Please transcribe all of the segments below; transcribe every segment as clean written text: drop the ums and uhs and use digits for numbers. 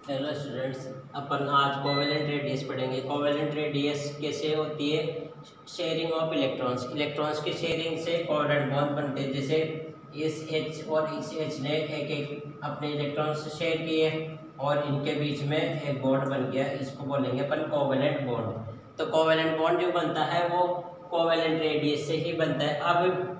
Hello students, अपन आज covalent radius पढ़ेंगे। Covalent radius कैसे होती है? Sharing of electrons. इलेक्ट्रॉन्स की शेयरिंग से कोवेलेंट बॉन्ड बनते हैं। जैसे इस H और इस H ने एक एक अपने इलेक्ट्रॉन्स शेयर किए और इनके बीच में एक बॉन्ड बन गया, इसको बोलेंगे अपन कोवेलेंट बॉन्ड। तो कोवेलेंट बॉन्ड जो बनता है वो कोवेलेंट रेडियस से ही बनता है। अब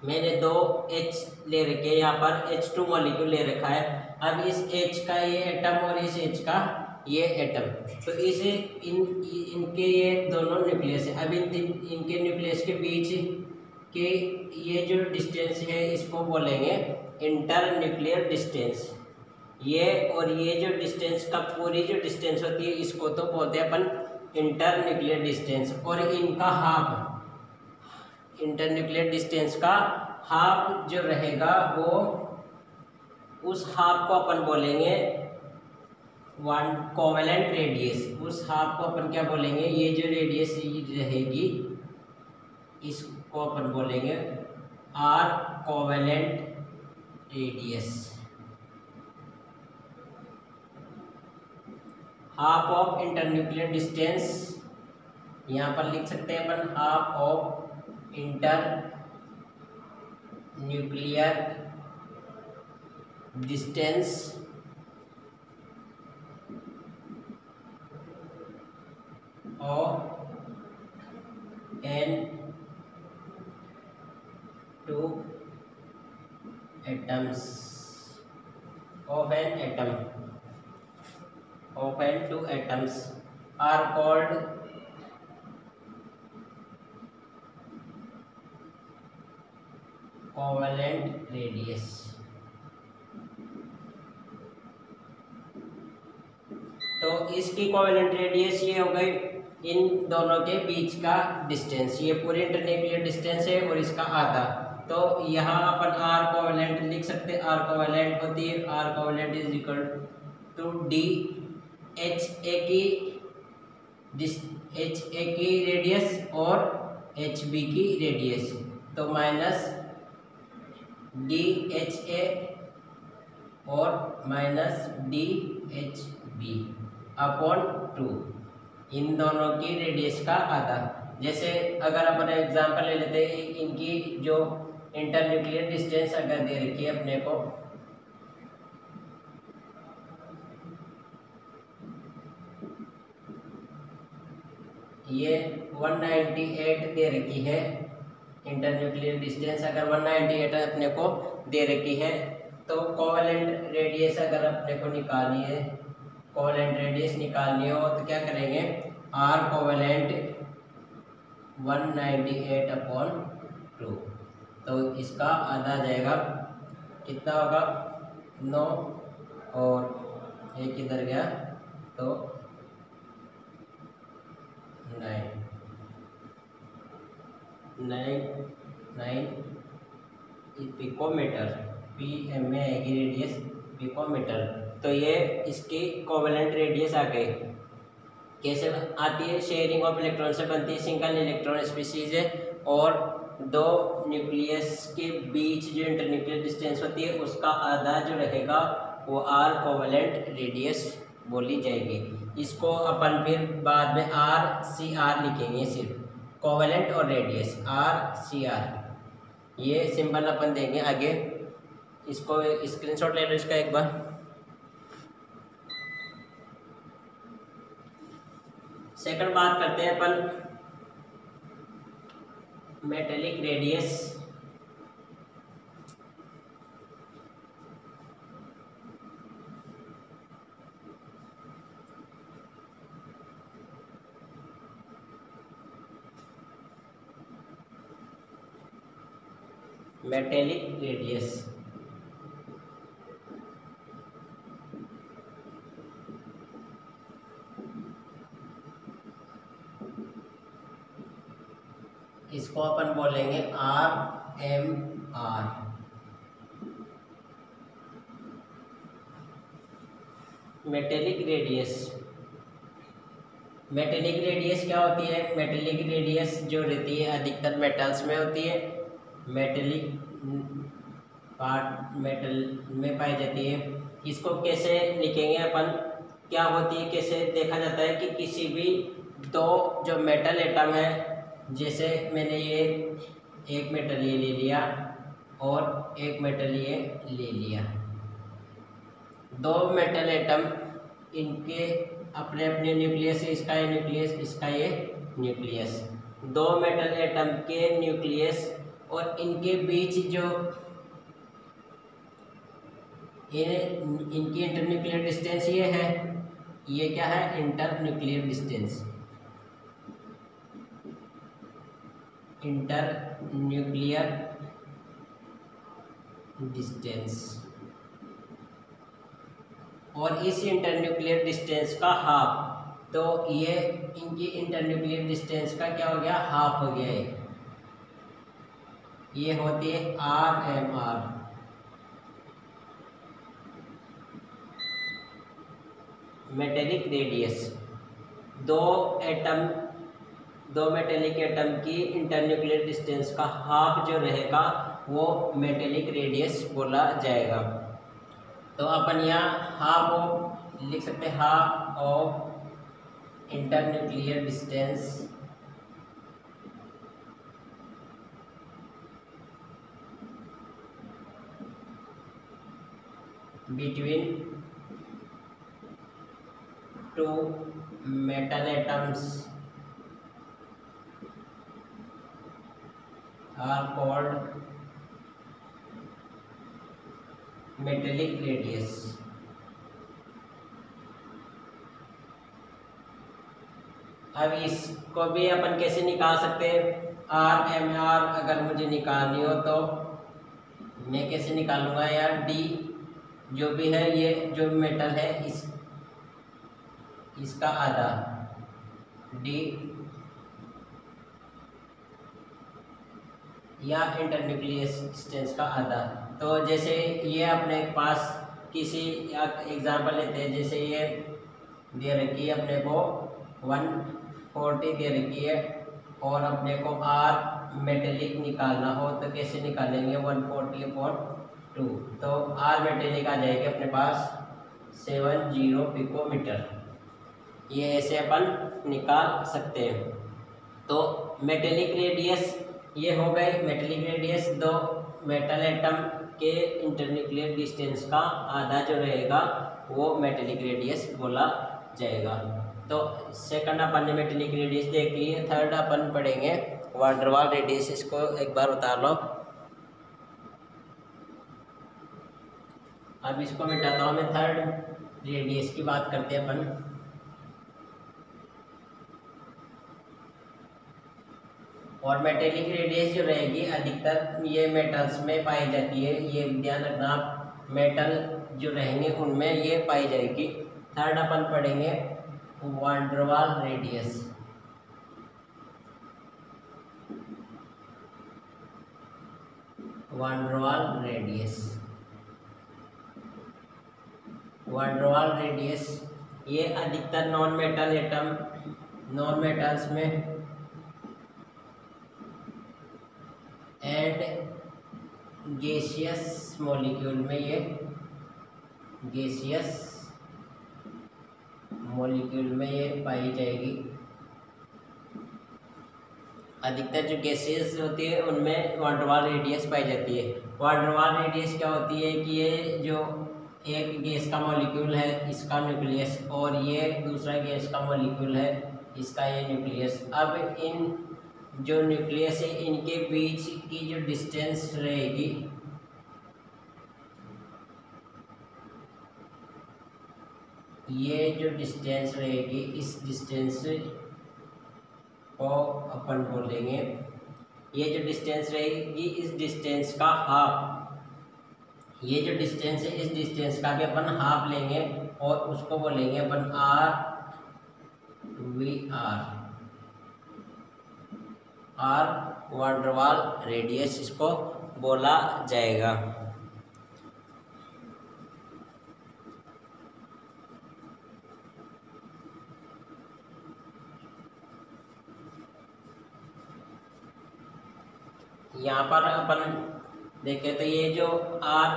मैंने दो H ले रखे, यहाँ पर H2 मॉलिक्यूल ले रखा है। अब इस H का ये एटम और इस H का ये एटम, तो इसे इनके ये दोनों न्यूक्लियस है। अब इनके न्यूक्लियस के बीच के ये जो डिस्टेंस है इसको बोलेंगे इंटर न्यूक्लियर डिस्टेंस। ये और ये जो डिस्टेंस का पूरी जो डिस्टेंस होती है इसको तो बोलते हैं अपन इंटर न्यूक्लियर डिस्टेंस। और इनका हाफ, इंटर न्यूक्लियर डिस्टेंस का हाफ जो रहेगा वो उस हाफ को अपन बोलेंगे वन कोवेलेंट रेडियस। उस हाफ को अपन क्या बोलेंगे? ये जो रेडियस रहेगी इसको अपन बोलेंगे R covalent radius. Half of inter nuclear distance, यहाँ पर लिख सकते हैं अपन half of inter nuclear distance of N two atoms of N atom of n two atoms are called covalent radius। तो इसकी कोवेलेंट रेडियस ये हो गई इन दोनों के बीच का डिस्टेंस। ये पूरी इंटरन्यूक्लियर डिस्टेंस है और इसका आधा। तो यहाँ अपन आर कोवेलेंट लिख सकते हैं। आर कोवेलेंट होती है, R covalent is equal to D H A की रेडियस और एच बी की रेडियस, तो माइनस डी एच ए और minus D H B upon 2, इन दोनों की रेडियस का आधा। जैसे अगर अपन एग्जांपल ले लेते हैं, इनकी जो इंटरन्यूक्लियर डिस्टेंस अगर दे रखी है अपने को, ये 198 दे रखी है इंटरन्यूक्लियर डिस्टेंस। अगर 198 अपने को दे रखी है तो कोवेलेंट रेडियस अगर अपने को निकालनी है, कोवेलेंट रेडियस निकालनी हो तो क्या करेंगे? आर कोवेलेंट 198 अपॉन 2, तो इसका आधा जाएगा, कितना होगा? 9 और एक इधर गया तो 9 पिकोमीटर, पी एम में आएगी रेडियस पिकोमीटर। तो ये इसकी कोवेलेंट रेडियस आ गई। कैसे आती है? शेयरिंग ऑफ इलेक्ट्रॉन से बनती है। सिंगल इलेक्ट्रॉन स्पीशीज है और दो न्यूक्लियस के बीच जो इंटरन्यूक्लियर डिस्टेंस होती है उसका आधा जो रहेगा वो आर कोवेलेंट रेडियस बोली जाएगी। इसको अपन फिर बाद में आर सी आर लिखेंगे, सिर्फ कोवेलेंट और रेडियस आर सी आर, ये सिंबल अपन देंगे आगे। इसको स्क्रीनशॉट ले लो इसका एक बार। सेकंड बात करते हैं अपन मेटेलिक रेडियस। मेटेलिक रेडियस इसको अपन बोलेंगे R M R. Metallic radius, metallic radius क्या होती है? मेटेलिक रेडियस जो रहती है अधिकतर मेटल्स में होती है। मेटेलिक पार्ट मेटल में पाई जाती है। इसको कैसे लिखेंगे अपन? क्या होती है, कैसे देखा जाता है कि किसी भी दो जो मेटल एटम है, जैसे मैंने ये एक मेटल ये ले लिया और एक मेटल ये ले लिया, दो मेटल एटम, इनके अपने अपने न्यूक्लियस, इसका ये न्यूक्लियस, इसका ये न्यूक्लियस, दो मेटल एटम के न्यूक्लियस और इनके बीच जो इनकी इंटरन्यूक्लियर डिस्टेंस ये है, ये क्या है, इंटरन्यूक्लियर डिस्टेंस, इंटरन्यूक्लियर डिस्टेंस। और इस इंटरन्यूक्लियर डिस्टेंस का हाफ, तो ये इनकी इंटरन्यूक्लियर डिस्टेंस का क्या हो गया, हाफ हो गया है, ये होती है RMR। मेटेलिक रेडियस, दो मेटेलिक एटम की इंटरन्यूक्लियर डिस्टेंस का हाफ जो रहेगा वो मेटेलिक रेडियस बोला जाएगा। तो अपन यहाँ हाफ ऑफ लिख सकते हैं, half of internuclear distance between two metal atoms are called metallic radius। अब इसको भी अपन कैसे निकाल सकते हैं, RMR अगर मुझे निकालनी हो तो मैं कैसे निकालूंगा यार, D जो भी है, ये जो मेटल है इसका आधा, D या इंटरन्यूक्लियर डिस्टेंस का आधा। तो जैसे ये अपने पास किसी एग्जांपल लेते हैं, जैसे ये दे रखी है अपने को 140 दे रखी है और अपने को R मेटेलिक निकालना हो तो कैसे निकालेंगे, 140/2, तो R मेटेलिक आ जाएगी अपने पास 70 पिकोमीटर, ये ऐसे अपन निकाल सकते हैं। तो मेटेलिक रेडियस ये हो गए, मेटेलिक रेडियस दो मेटल एटम के इंटरन्यूक्लियर डिस्टेंस का आधा जो रहेगा वो मेटेलिक रेडियस बोला जाएगा। तो सेकंड अपन ने मेटेलिक रेडियस देख ली है, थर्ड अपन पढ़ेंगे वान डेर वाल रेडियस। इसको एक बार उतार लो। अब इसको मिटाता हूँ मैं, थर्ड रेडियस की बात करते हैं अपन। और मेटेलिक रेडियस जो रहेगी अधिकतर ये मेटल्स में पाई जाती है, ये ध्यान रखना आप, मेटल जो रहेंगे उनमें ये पाई जाएगी। थर्ड अपन पढ़ेंगे वान डेर वाल रेडियस। वान डेर वाल रेडियस, वान डेर वाल रेडियस ये अधिकतर non metal atom, non metals में एंड गैसियस मॉलिक्यूल में, ये गैसियस मॉलिक्यूल में ये पाई जाएगी। अधिकतर जो गैसेस होती है उनमें वान डेर वाल रेडियस पाई जाती है। वान डेर वाल रेडियस क्या होती है कि ये जो एक गैस का मॉलिक्यूल है इसका न्यूक्लियस और ये दूसरा गैस का मॉलिक्यूल है इसका ये न्यूक्लियस, अब इन जो न्यूक्लियस है इनके बीच की जो डिस्टेंस रहेगी ये जो डिस्टेंस रहेगी इस डिस्टेंस को अपन बोलेंगे, ये जो डिस्टेंस रहेगी इस डिस्टेंस का हाफ, ये जो डिस्टेंस है इस डिस्टेंस का भी अपन हाफ लेंगे और उसको बोलेंगे अपन R van der Waals radius इसको बोला जाएगा। यहाँ पर अपन देखें तो ये जो आर,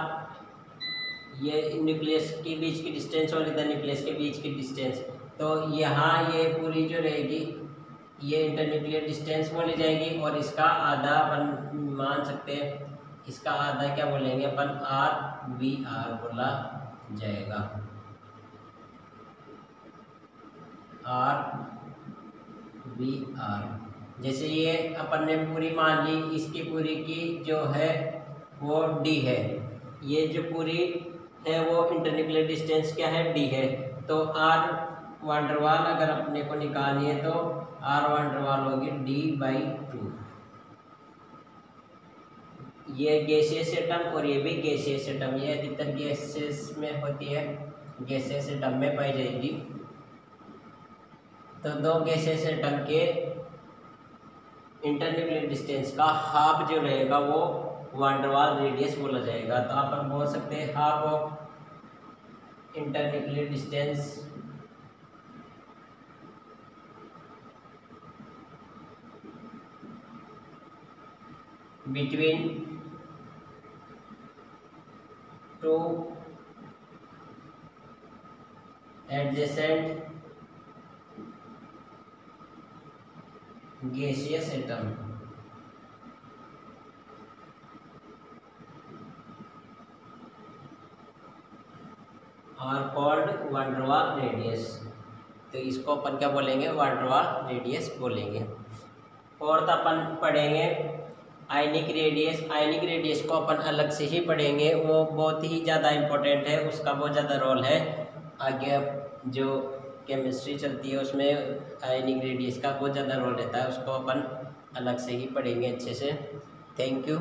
ये न्यूक्लियस के बीच की डिस्टेंस और इधर न्यूक्लियस के बीच की डिस्टेंस। तो यहाँ ये पूरी जो रहेगी ये इंटरन्यूक्लियर डिस्टेंस बोली जाएगी, और इसका आधा अपन मान सकते हैं, इसका आधा क्या बोलेंगे अपन, RVR बोला जाएगा, RVR। जैसे ये अपन ने पूरी मान ली, इसकी पूरी की जो है वो D है, ये जो पूरी है वो इंटरन्यूक्लियर डिस्टेंस क्या है, D है। तो R वांडरवाल अगर अपने को निकालनी है तो R वांडरवाल होगी D/2। ये गैसियस एटम और ये भी गैसियस एटम, ये अधिकतर गैसेस में होती है, गैसियस एटम में पाई जाएगी। तो दो गैसियस एटम के इंटरन्यूक्लियर डिस्टेंस का हाफ जो रहेगा वो वांडरवाल रेडियस बोला जाएगा। तो अपन बोल सकते हैं half of internuclear distance between two adjacent gaseous atom are called van der Waal radius. तो इसको अपन क्या बोलेंगे, वांडरवाल रेडियस बोलेंगे। और तो अपन पढ़ेंगे आयनिक रेडियस। आयनिक रेडियस को अपन अलग से ही पढ़ेंगे, वो बहुत ही ज़्यादा इम्पोर्टेंट है, उसका बहुत ज़्यादा रोल है। आगे जो केमिस्ट्री चलती है उसमें आयनिक रेडियस का बहुत ज़्यादा रोल रहता है, उसको अपन अलग से ही पढ़ेंगे अच्छे से। Thank you.